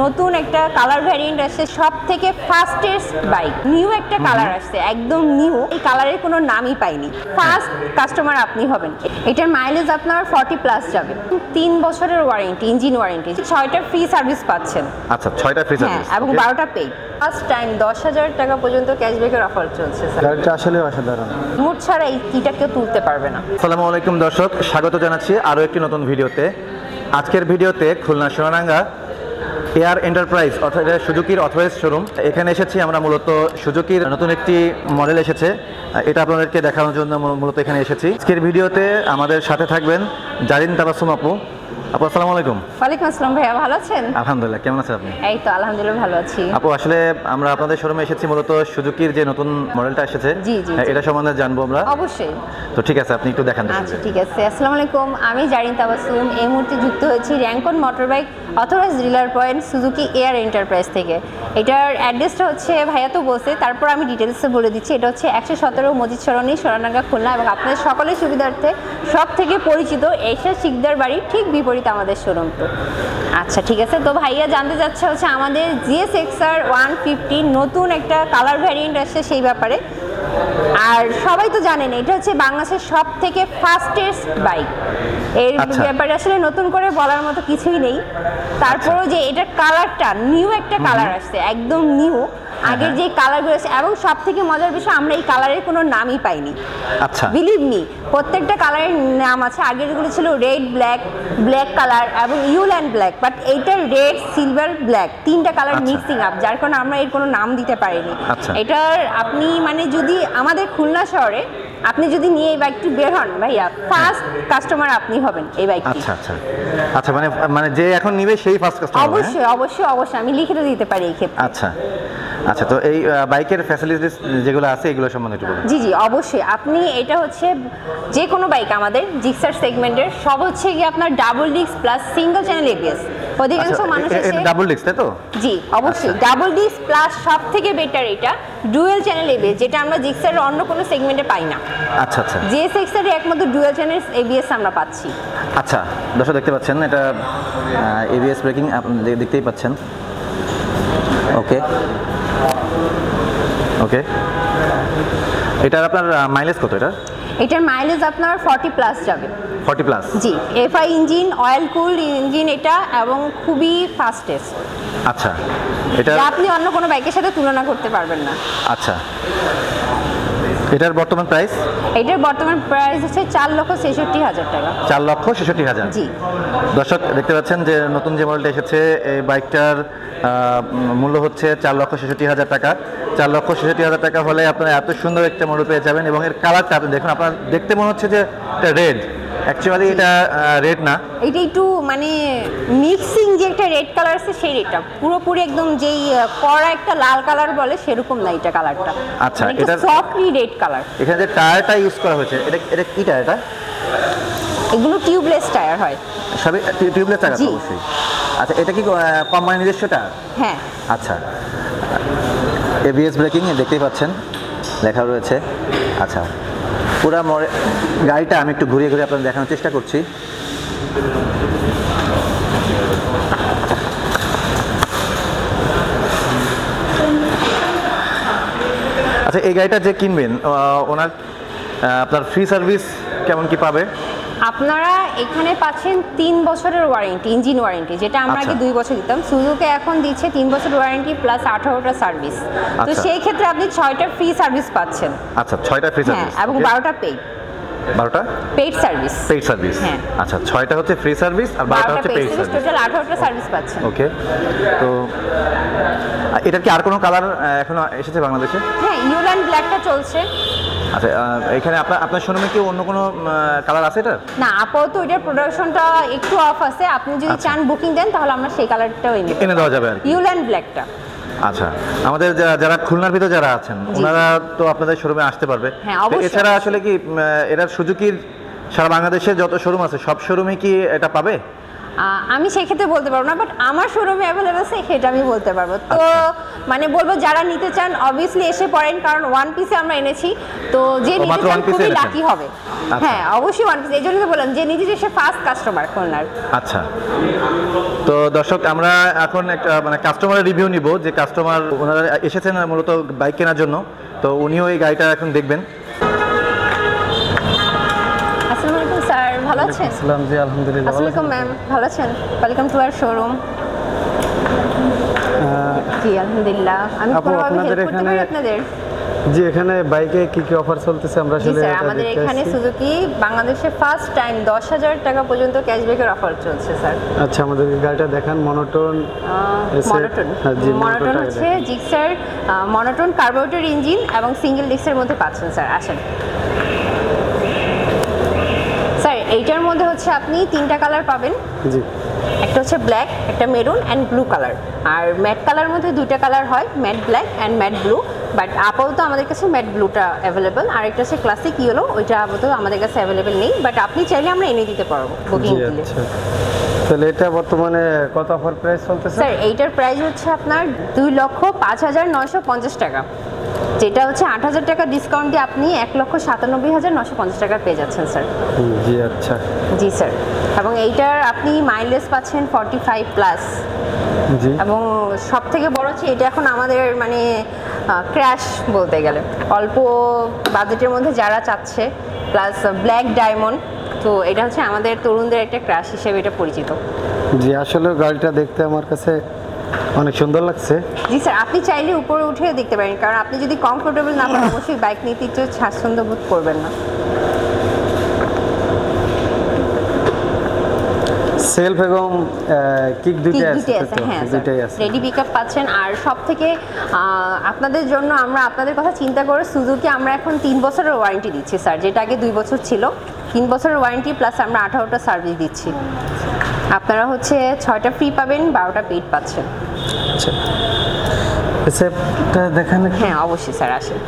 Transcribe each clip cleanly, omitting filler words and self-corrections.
নতুন একটা colour variant আসছে, সব থেকে ফাস্টেস্ট বাইক, নিউ একটা কালার আসছে, একদম নিউ। এই কালারের কোনো নামই পাইনি। ফার্স্ট কাস্টমার আপনি হবেন। এটার মাইলেজ আপনার 40 প্লাস যাবে। 3 বছরের ওয়ারেন্টি, ইঞ্জিন ওয়ারেন্টি, 6টা ফ্রি সার্ভিস পাচ্ছেন। আচ্ছা, 6টা ফ্রি সার্ভিস এবং 12টা পেইড। ফার্স্ট টাইম 10,000 টাকা পর্যন্ত ক্যাশব্যাকের অফার চলছে স্যার। গাড়িটা আসলে অসাধারণ। রিমোট ছাড়া এই কিটা কেউ তুলতে পারবে না। আসসালামু আলাইকুম দর্শক, স্বাগত জানাচ্ছি আরও একটি নতুন ভিডিওতে। আজকের ভিডিওতে খুলনা সোনারাঙ্গা এয়ার এন্টারপ্রাইজ অর্থাৎ সুজুকির অথরাইজ শোরুম, এখানে এসেছি আমরা। মূলত সুজুকির নতুন একটি মডেল এসেছে, এটা আপনাদেরকে দেখানোর জন্য মূলত এখানে এসেছি। আজকের ভিডিওতে আমাদের সাথে থাকবেন জারিন তাবাসসুম আপু। আপু আসসালামু আলাইকুম। ওয়ালাইকুম আসসালাম ভাইয়া, ভালো আছেন? আলহামদুলিল্লাহ, কেমন আছেন আপনি? এই তো আলহামদুলিল্লাহ ভালো আছি। আপু আসলে আমরা আপনাদের শোরুমে এসেছি মূলত সুজুকির যে নতুন মডেলটা এসেছে এটা সম্বন্ধে জানবো আমরা। অবশ্যই। তো ঠিক আছে, আপনি একটু দেখান। আচ্ছা ঠিক আছে। আসসালামু আলাইকুম, আমি জারিন তাবাসসুম। এই মুহূর্তে যুক্ত হয়েছি Rancon motorbike authorise dealer point Suzuki air enterprise থেকে। এটার অ্যাড্রেসটা হচ্ছে ভাইয়া তো বলছে, তারপর আমি ডিটেলসে বলে দিচ্ছি। এটা হচ্ছে 117 মজিদ সরণি, সোনারাঙ্গা, খুলনা। এবং আপনাদের সকলের সুবিধার্থে সব থেকে পরিচিত এশিয়া শিকদার বাড়ির ঠিক বিপরীত আমাদের শোরুম। আচ্ছা ঠিক আছে। তো ভাইয়া জানতে চাচ্ছে হচ্ছে আমাদের GSXR 150 নতুন একটা কালার ভ্যারিয়েন্ট আসছে সেই ব্যাপারে। আর সবাই তো জানেন এটা হচ্ছে বাংলাদেশের সব থেকে ফাস্টেস্ট বাইক। এর ব্যাপারে আসলে নতুন করে বলার মতো কিছুই নেই। তারপরও যে এটার কালারটা নিউ একটা কালার আসছে, একদম নিউ। আগের যে কালারগুলো আছে, এবং সব থেকে মজার বিষয় আমরা এই কালারের কোনো নামই পাইনি। আচ্ছা, বিলিভ মি, প্রত্যেকটা কালারের নাম আছে। আগেরগুলো ছিল রেড, ব্ল্যাক, ব্ল্যাক কালার এবং ইউল অ্যান্ড ব্ল্যাক, বাট এইটার রেড, সিলভার, ব্ল্যাক, তিনটা কালার মিক্সিং আপ, যার কারণে আমরা এর কোনো নাম দিতে পারিনি। এটার আপনি মানে যদি আমাদের খুলনা শহরে আপনি যদি নিয়ে এই বাইকটি বের হন ভাইয়া, ফার্স্ট কাস্টমার আপনি হবেন এই বাইকটি। আচ্ছা আচ্ছা আচ্ছা, মানে যে এখন নিবে সেই ফার্স্ট কাস্টমার। অবশ্যই অবশ্যই অবশ্যই, আমি লিখিত দিতে পারি এই ক্ষেত্রে। আচ্ছা আচ্ছা, তো এই বাইকের ফ্যাসিলিটিস যেগুলো আছে এগুলো সম্বন্ধে একটু বলুন। জি জি অবশ্যই। আপনি এটা হচ্ছে যে কোনো বাইক আমাদের জিক্সার সেগমেন্টের সব হচ্ছে কি আপনার double disc plus single channel ABS। অধিকাংশ মানুষ এসে ডাবল ডিস্ক, তাই তো? জি অবশ্যই, ডাবল ডিস্ক প্লাস সব থেকে বেটার এটা ডুয়েল চ্যানেল ABS, যেটা আমরা জিক্সারের অন্য কোনো সেগমেন্টে পাই না। আচ্ছা আচ্ছা, GSXR একমাত্র ডুয়েল চ্যানেল ABS আমরা পাচ্ছি। আচ্ছা দর্শক দেখতে পাচ্ছেন এটা ABS ব্রেকিং, আপনি দেখতেই পাচ্ছেন। ওকে ওকে, এটার আপনার মাইলেজ কত? এটার মাইলেজ আপনার 40 প্লাস যাবে। 40 প্লাস? জি। FI engine, oil cooled engine এটা, এবং খুবই ফাস্টেস্ট। আচ্ছা, এটা আপনি অন্য কোনো বাইকের সাথে তুলনা করতে পারবেন না। আচ্ছা, এটার বর্তমান প্রাইস? এটার বর্তমান প্রাইস হচ্ছে 4,66,000 টাকা। 4,66,000? জি। দর্শক দেখতে পাচ্ছেন যে নতুন যে মডেলটা এসেছে এই বাইকটার মূল্য হচ্ছে 4,66,000 টাকা। 4,66,000 টাকা হলে আপনারা এত সুন্দর একটা মডেল পেয়ে যাবেন। এবং এর কালারটা আপনি দেখুন, আপনার দেখতে মনে হচ্ছে যে এটা রেড, অ্যাকচুয়ালি এটা রেড না, এটা একটু মানে মিক্সিং যে একটা রেড কালার আছে সেই রেডটা, পুরোপুরি একদম যেই কড়া একটা লাল কালার বলে সেরকম না এটা কালারটা। আচ্ছা, এটা সফটলি রেড কালার। এখানে যে টায়ারটা ইউজ করা হয়েছে এটা কি টায়ার? এগুলো টিউবলেস টায়ার হয়। সবই টিউবলেস টায়ার অবশ্যই। আচ্ছা, এটা কি কোম্পানি নিজস্ব টায়ার? হ্যাঁ। আচ্ছা, ABS ব্রেকিং দেখতেই পাচ্ছেন লেখা রয়েছে। আচ্ছা, পুরো গাড়িটা আমি একটু ঘুরিয়ে ঘুরিয়ে আপনাদের দেখানোর চেষ্টা করছি। আচ্ছা, এই গাড়িটা যে কিনবেন ওনার আপনার ফ্রি সার্ভিস কেমন কি পাবে? আপনারা এখানে পাচ্ছেন 3 বছরের ওয়ারেন্টি, ইঞ্জিন ওয়ারেন্টি, যেটা আমরা আগে 2 বছর দিতাম। সুজুকি এখন দিচ্ছে 3 বছর ওয়ারেন্টি প্লাস 18টা সার্ভিস। তো সেই ক্ষেত্রে আপনি 6টা ফ্রি সার্ভিস পাচ্ছেন। আচ্ছা, 6টা ফ্রি সার্ভিস এবং 12টা পেইড। 12টা পেইড সার্ভিস? পেইড সার্ভিস, হ্যাঁ। আচ্ছা, 6টা হচ্ছে ফ্রি সার্ভিস আর 12টা হচ্ছে পেইড সার্ভিস, টোটাল 18টা সার্ভিস পাচ্ছেন। ওকে। তো এটার কি আর কোনো কালার এখনো এসেছে বাংলাদেশে? হ্যাঁ, ইউল অ্যান্ড ব্ল্যাকটা চলছে। আচ্ছা, এখানে আপনার শোরুমে কি অন্য কোনো কালার আছে এটা? না, আপাতত এটার প্রোডাকশনটা একটু অফ আছে। আপনি যদি চান বুকিং দেন তাহলে আমরা সেই কালারটাও এনে দেওয়া যাবে আর কি, ইউল অ্যান্ড ব্ল্যাকটা। আচ্ছা, আমাদের যারা খুলনার ভিতরে যারা আছেন ওনারা তো আপনাদের শোরুমে আসতে পারবে। এছাড়া আসলে কি এরা সুজুকির সারা বাংলাদেশে যত শোরুম আছে সব শোরুমে কি এটা পাবে? আমি সেই ক্ষেত্রে বলতে পারবো না, বাট আমার শোরুমে অ্যাভেলেবল আছে সেটা আমি বলতে পারবো। তো মানে বলবো যারা নিতে চান অবভিয়াসলি এসে পড়েন, কারণ ওয়ান পিসে আমরা এনেছি, তো যে নিতে মাত্র চান one piece খুবই এনেছেন? লাকি হবে। হ্যাঁ অবশ্যই ওয়ান পিস, এই জন্য তো বললাম যে নিজে যে সে ফার্স্ট কাস্টমার খুলনার। আচ্ছা, তো দর্শক আমরা এখন একটা মানে কাস্টমারের রিভিউ নিব, যে কাস্টমার ওনারা এসেছেন মূলত বাইক কেনার জন্য, তো উনিও এই গাড়িটা এখন দেখবেন। আসসালামু আলাইকুম স্যার, ভালো আছেন? আসসালাম জি, আলহামদুলিল্লাহ। আসসালামু আলাইকুম ম্যাম, ভালো আছেন? Welcome to our showroom. জি আলহামদুলিল্লাহ, আমি আপু, কোনোভাবে আপনাদের হেল্প করতে পারি এখানে আপনাদের? জি, এখানে বাইকে কি কি অফার চলতেছে আমরা জি আসলে স্যার, এটা আমাদের দেখতে এখানে আসছি। সুজুকি বাংলাদেশে ফার্স্ট টাইম 10,000 টাকা পর্যন্ত ক্যাশব্যাকের অফার চলছে স্যার। আচ্ছা, আমাদের গাড়িটা দেখান। মনোটোন মনোটন, হ্যাঁ জি, মনোটন মনোটনটা হচ্ছে জিক্সার মনোটন কার্বোরেটর ইঞ্জিন এবং সিঙ্গেল ডিস্কের মধ্যে পাচ্ছেন স্যার। আসেন স্যার, এইটার মধ্যে হচ্ছে আপনি 3টা কালার পাবেন। জি, একটা হচ্ছে ব্ল্যাক, একটা মেরুন অ্যান্ড ব্লু কালার। আর ম্যাট কালার মধ্যে 2টা কালার হয়, matte black and matte blue. But আপাতত আমাদের কাছে ম্যাট ব্লুটা অ্যাভেলেবেল, আর একটা হচ্ছে ক্লাসিক ইয়েলো, ওইটা আপাতত আমাদের কাছে অ্যাভেলেবেল নেই, বাট আপনি চাইলে আমরা এনে দিতে পারবো বুকিং জি। দিলে। আচ্ছা, তাহলে এটা বর্তমানে কত অফার প্রাইস চলতেছে? স্যার এইটার প্রাইস হচ্ছে আপনার 2,05,950 টাকা, যেটা হচ্ছে 8,000 টাকা ডিসকাউন্ট দিয়ে আপনি 1,97,950 টাকা পেয়ে যাচ্ছেন স্যার। জি আচ্ছা, জি স্যার, এবং এইটার আপনি মাইলেজ পাচ্ছেন 45 প্লাস, জি এবং সব থেকে বড় হচ্ছে এটা এখন আমাদের মানে ক্র্যাশ বলতে গেলে, অল্প বাজেটের মধ্যে যারা চাচ্ছে, প্লাস ব্ল্যাক ডায়মন্ড, তো এটা হচ্ছে আমাদের তরুণদের একটা ক্র্যাশ হিসেবে এটা পরিচিত। জি, আসলে গাড়িটা দেখতে আমার কাছে অনেক সুন্দর লাগছে। জি স্যার, আপনি চাইলে উপরে উঠে দেখতে পারেন, কারণ আপনি যদি কমফোর্টেবল না পান অবশ্যই বাইক নিতে একটু স্বাচ্ছন্দ্য বোধ করবেন না। সেলফ এবং কিক দুইটাই আছে, দুটোই আছে, হ্যাঁ দুইটাই আছে। রেডি পিকআপ পাচ্ছেন। আর সব থেকে আপনাদের জন্য আমরা আপনাদের কথা চিন্তা করে সুজুকি আমরা এখন 3 বছরের ওয়ারেন্টি দিচ্ছি স্যার, যেটা আগে 2 বছর ছিল। 3 বছরের ওয়ারেন্টি প্লাস আমরা 18টা সার্ভিস দিচ্ছি। আপনারা হচ্ছে 6টা ফ্রি পাবেন, 12টা পেইড পাচ্ছেন। আচ্ছা, সেলফটা দেখান একটু। হ্যাঁ অবশ্যই স্যার, আসেন।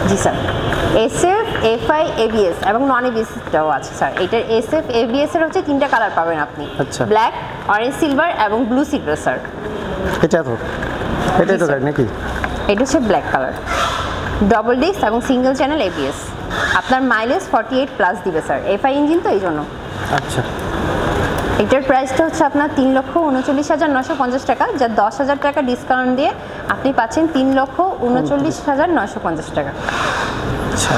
জি স্যার, SF, FI, ABS এবং নন ABSটাও আছে স্যার। এটার SF, ABS এর হচ্ছে 3টা কালার পাবেন আপনি, আচ্ছা। ব্ল্যাক, অরেঞ্জ সিলভার এবং ব্লু সিলভার স্যার। এটা তো এটাই তো জি, গাড়ি নাকি? এটা হচ্ছে ব্ল্যাক কালার, ডবল ডিস্ক এবং সিঙ্গেল চ্যানেল ABS। আপনার মাইলেজ 48 প্লাস দিবে স্যার, FI ইঞ্জিন তো এই জন্য। আচ্ছা, এটার প্রাইসটা হচ্ছে আপনার 3,39,950 টাকা, যা 10,000 টাকা ডিসকাউন্ট দিয়ে আপনি পাচ্ছেন 3,39,950 টাকা। আচ্ছা।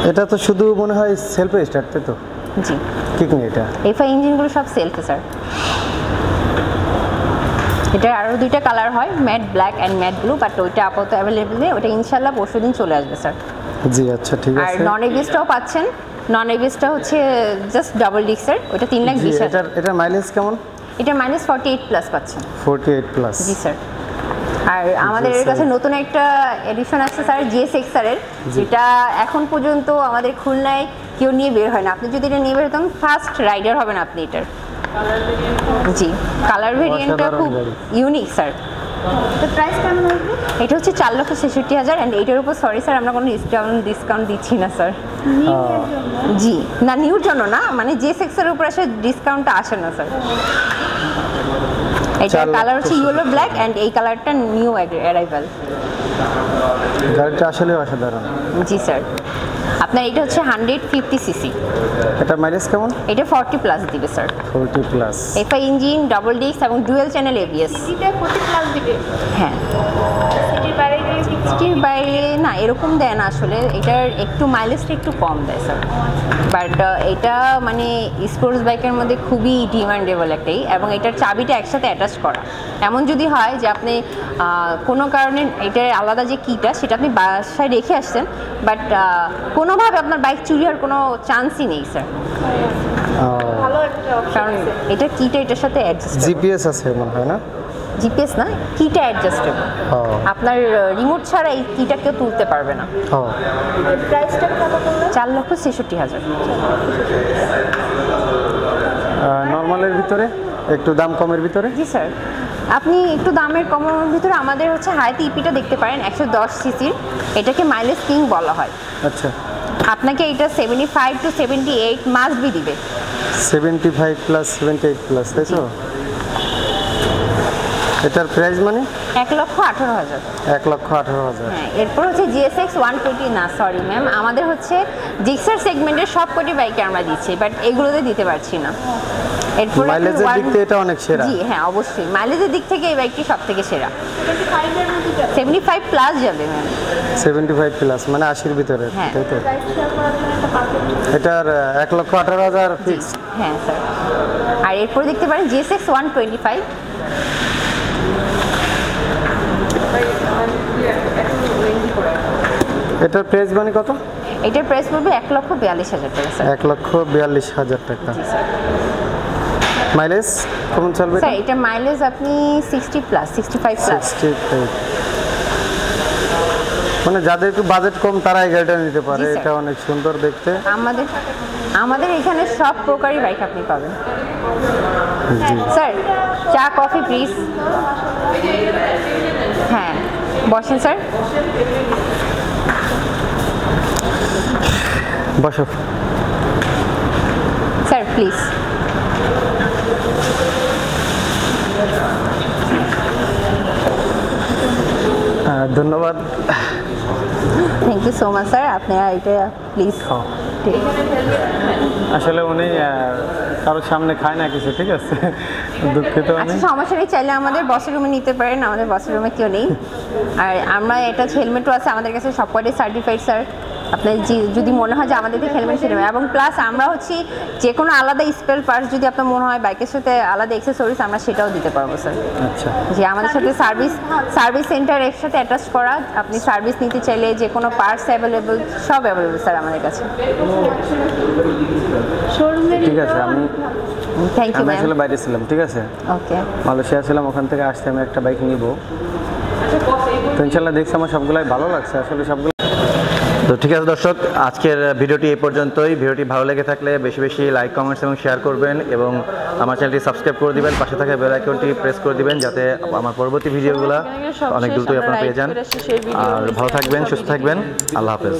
এটা তো শুধু মনে হয় সেলফে স্টার্ট, তাই তো? জি, ঠিক নেই এটা? FI ইঞ্জিনগুলো সব সেলফে স্যার। এটার আরও 2টা কালার হয়, matte black and matte blue, but ওইটা আপাতত অ্যাভেলেবেল নেই, ওটা ইনশাল্লাহ পরশুদিন চলে আসবে স্যার। জি আচ্ছা, ঠিক আর আছে। নন এবিএসটাও পাচ্ছেন। নন এবিএসটা হচ্ছে জাস্ট ডাবল ডিস্কের, ওটা জি, 3,20,000। এটার মাইলেজ কেমন? এটা মাইনাস 48 প্লাস পাচ্ছেন। 48 প্লাস। জি স্যার। আর আমাদের কাছে নতুন একটা এডিশন আসছে স্যার, GSX এর, যেটা এখন পর্যন্ত আমাদের খুলনায় কেউ নিয়ে বের হয় না। আপনি যদি এটা নিয়ে বের হতেন ফার্স্ট রাইডার হবেন আপনি এটার। জি, কালার ভেরিয়েন্টটা খুব ইউনিক স্যার। তো প্রাইস কেমন হবে? এটা হচ্ছে 4,66,000 অ্যান্ড এইটার উপর সরি স্যার আমরা কোনো ডিসকাউন্ট দিচ্ছি না স্যার। জি না, নিউর জন্য না, মানে GSX এর উপর আসলে ডিসকাউন্টটা আসে না স্যার। এটার কালার হচ্ছে ইয়েলো ব্ল্যাক অ্যান্ড এই কালারটা নিউ অ্যারাইভাল। গাড়িটা আসলে অসাধারণ। জি স্যার। আপনার এটা হচ্ছে 150 সিসি। এটা মাইলেজ কেমন? এটা 40 প্লাস দিবে sir. 40 plus. FI engine, double disc এবং ডুয়েল চ্যানেল ABS। সিটিতে 40 প্লাস দিবে। হ্যাঁ, সিটির বাইরে গেলে কি সিটির বাইরে না এরকম দেয় না আসলে, এটার একটু মাইলেজটা একটু কম দেয় স্যার। বাট এটা মানে স্পোর্টস বাইকের মধ্যে খুবই ডিমান্ডেবল একটাই, এবং এটার চাবিটা একসাথে অ্যাটাচ করা। এমন যদি হয় যে আপনি কোনো কারণে এটার আলাদা যে কিটা সেটা আপনি বাসায় রেখে আসছেন, বাট কোনোভাবে আপনার বাইক চুরি হওয়ার কোনো চান্সই নেই স্যার, ভালো একটা অপশন। কারণ এটার কিটা এটার সাথে অ্যাডজাস্ট। জিপিএস আছে মনে হয় না? জিপিএস না, কিটা অ্যাডজাস্টেবল। আপনার রিমোট ছাড়া এই কিটা কেউ তুলতে পারবে না। প্রাইসটা কত বললেন? 4,66,000। নর্মালের ভিতরে একটু দাম কমের ভিতরে? জি স্যার, আপনি একটু দামের কমের ভিতরে আমাদের হচ্ছে হায়াতি ইপিটা দেখতে পারেন 110 সিসির, এটাকে মাইলেজ কিং বলা হয়। আচ্ছা, আপনাকে এটা 75 to 78 মাস্ট বি দিবে। 75 প্লাস 78 প্লাস, তাই তো? এটার প্রাইস মানে 1,18,000। 1,18,000। হ্যাঁ, এরপর হচ্ছে GSX 120, না সরি ম্যাম, আমাদের হচ্ছে জিক্সার সেগমেন্টের সব কটি বাইকে আমরা দিচ্ছি, বাট এগুলোতে দিতে পারছি না। এরপর মাইলেজের দিক থেকে এটা অনেক সেরা। জি হ্যাঁ, অবশ্যই মাইলেজের দিক থেকে এই বাইকটি সব থেকে সেরা। 75 এর মধ্যে যাবে। 75 প্লাস যাবে ম্যাম। 75 প্লাস মানে 80-র ভিতরে, হ্যাঁ। তাই তো? প্রাইস শেয়ার করার জন্য একটা পারফেক্ট। এটার 1,18,000 ফিক্স। হ্যাঁ স্যার। আর এরপর দেখতে পারেন GSX 125। এটার প্রাইস মানে কত? এটার প্রাইস পড়বে 1,42,000 টাকা স্যার। 1,42,000 টাকা। মাইলেজ কেমন চলবে? স্যার এটা মাইলেজ আপনি 60 প্লাস, 65 প্লাস। 65। মানে যাদের একটু বাজেট কম তারা এই গাড়িটা নিতে পারে। জি, স্যার। এটা অনেক সুন্দর দেখতে। আমাদের এখানে সব প্রকারই বাইক আপনি পাবেন। জি। স্যার চা কফি প্লিজ। হ্যাঁ বসেন স্যার। বসো। Sir please. ধন্যবাদ। Thank you so much sir, আপনারা এটা প্লিজ। আসলে উনি কারোর সামনে খায় না কিছু, ঠিক আছে? দুঃখিত আমি। আচ্ছা সমস্যা নেই, চাইলে আমাদের বসের রুমে নিতে পারেন, আমাদের বসের রুমে কেউ নেই। আর আমরা এটা হেলমেটও আছে আমাদের কাছে সবকটাই সার্টিফাইড স্যার। আপনার যদি মনে হয় যে আমাদের থেকে হেলমেট সেটা, এবং প্লাস আমরা হচ্ছি যে কোনো আলাদা স্পেল পার্টস যদি আপনার মনে হয় বাইকের সাথে আলাদা অ্যাক্সেসরিজ আমরা সেটাও দিতে পারবো স্যার। আচ্ছা, যে আমাদের সাথে সার্ভিস সেন্টার এর সাথে অ্যাটাচ করা, আপনি সার্ভিস নিতে চাইলে যে কোনো পার্টস অ্যাভেলেবল, সব অ্যাভেলেবল স্যার আমাদের কাছে। শোরুমে ঠিক আছে। থ্যাংক ইউ আমি ম্যাম। আসলে বাইরে ছিলাম, ঠিক আছে? ওকে। মালয়েশিয়া ছিলাম, ওখান থেকে আসতে আমি একটা বাইক নিব। তো ইনশাল্লাহ দেখছি আমার সবগুলাই ভালো লাগছে, আসলে সবগুলো। তো ঠিক আছে দর্শক, আজকের ভিডিওটি এই পর্যন্তই। ভিডিওটি ভালো লেগে থাকলে বেশি বেশি লাইক, কমেন্টস এবং শেয়ার করবেন, এবং আমার চ্যানেলটি সাবস্ক্রাইব করে দিবেন, পাশে থাকা বেল আইকনটি প্রেস করে দিবেন যাতে আমার পরবর্তী ভিডিওগুলো অনেক দ্রুতই আপনারা পেয়ে যান। আর ভালো থাকবেন, সুস্থ থাকবেন, আল্লাহ হাফেজ।